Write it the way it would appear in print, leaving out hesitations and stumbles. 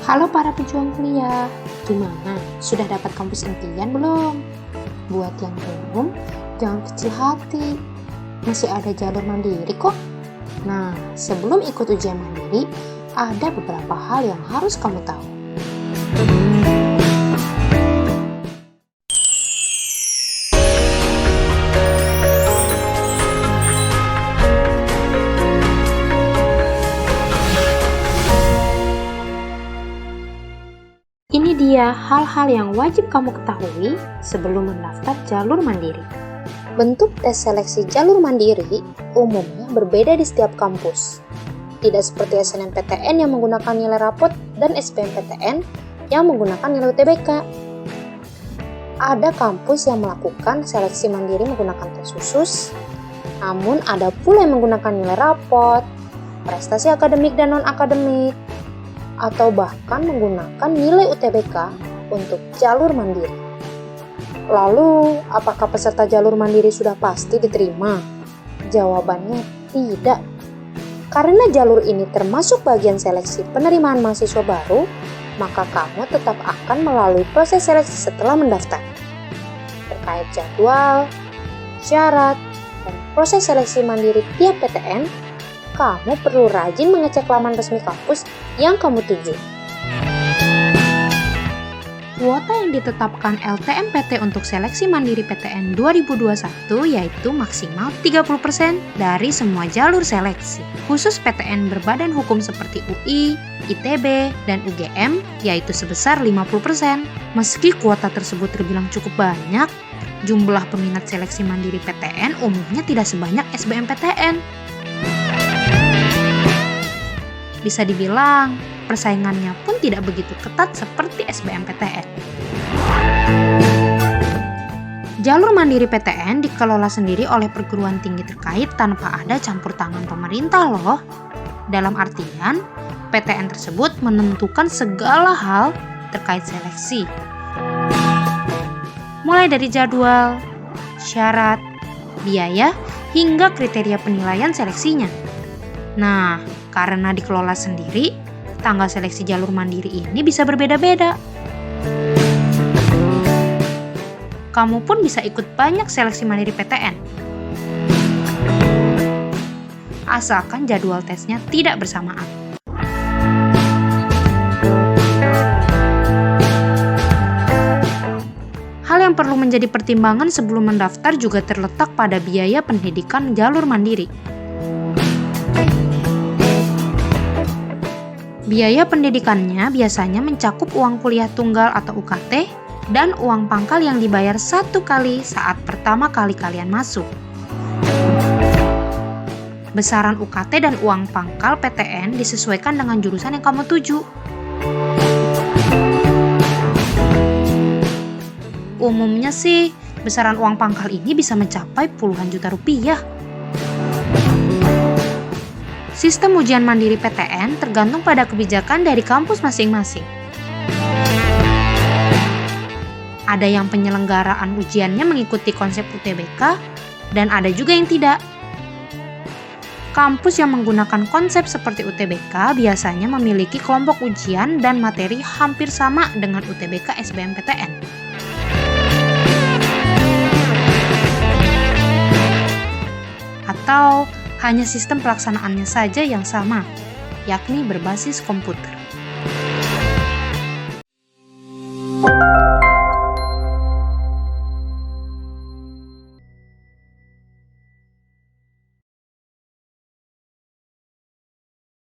Halo para pejuang kuliah, gimana? Sudah dapat kampus impian belum? Buat yang belum, jangan kecil hati. Masih ada jalur mandiri kok. Nah, sebelum ikut ujian mandiri, ada beberapa hal yang harus kamu tahu. Ini dia hal-hal yang wajib kamu ketahui sebelum mendaftar jalur mandiri. Bentuk tes seleksi jalur mandiri umumnya berbeda di setiap kampus. Tidak seperti SNMPTN yang menggunakan nilai rapot dan SBMPTN yang menggunakan nilai UTBK. Ada kampus yang melakukan seleksi mandiri menggunakan tes khusus, namun ada pula yang menggunakan nilai rapot, prestasi akademik dan non-akademik, atau bahkan menggunakan nilai UTBK untuk jalur mandiri. Lalu, apakah peserta jalur mandiri sudah pasti diterima? Jawabannya tidak. Karena jalur ini termasuk bagian seleksi penerimaan mahasiswa baru, maka kamu tetap akan melalui proses seleksi setelah mendaftar. Terkait jadwal, syarat, dan proses seleksi mandiri tiap PTN, kamu perlu rajin mengecek laman resmi kampus yang kamu tuju. Kuota yang ditetapkan LTMPT untuk seleksi mandiri PTN 2021 yaitu maksimal 30% dari semua jalur seleksi. Khusus PTN berbadan hukum seperti UI, ITB, dan UGM yaitu sebesar 50%. Meski kuota tersebut terbilang cukup banyak, jumlah peminat seleksi mandiri PTN umumnya tidak sebanyak SBMPTN. Bisa dibilang, persaingannya pun tidak begitu ketat seperti SBMPTN. Jalur mandiri PTN dikelola sendiri oleh perguruan tinggi terkait tanpa ada campur tangan pemerintah loh. Dalam artian, PTN tersebut menentukan segala hal terkait seleksi. Mulai dari jadwal, syarat, biaya, hingga kriteria penilaian seleksinya. Nah, karena dikelola sendiri, tanggal seleksi jalur mandiri ini bisa berbeda-beda. Kamu pun bisa ikut banyak seleksi mandiri PTN. Asalkan jadwal tesnya tidak bersamaan. Hal yang perlu menjadi pertimbangan sebelum mendaftar juga terletak pada biaya pendidikan jalur mandiri. Biaya pendidikannya biasanya mencakup uang kuliah tunggal atau UKT dan uang pangkal yang dibayar satu kali saat pertama kali kalian masuk. Besaran UKT dan uang pangkal PTN disesuaikan dengan jurusan yang kamu tuju. Umumnya sih, besaran uang pangkal ini bisa mencapai puluhan juta rupiah. Sistem ujian mandiri PTN tergantung pada kebijakan dari kampus masing-masing. Ada yang penyelenggaraan ujiannya mengikuti konsep UTBK, dan ada juga yang tidak. Kampus yang menggunakan konsep seperti UTBK biasanya memiliki kelompok ujian dan materi hampir sama dengan UTBK SBMPTN. Atau hanya sistem pelaksanaannya saja yang sama, yakni berbasis komputer.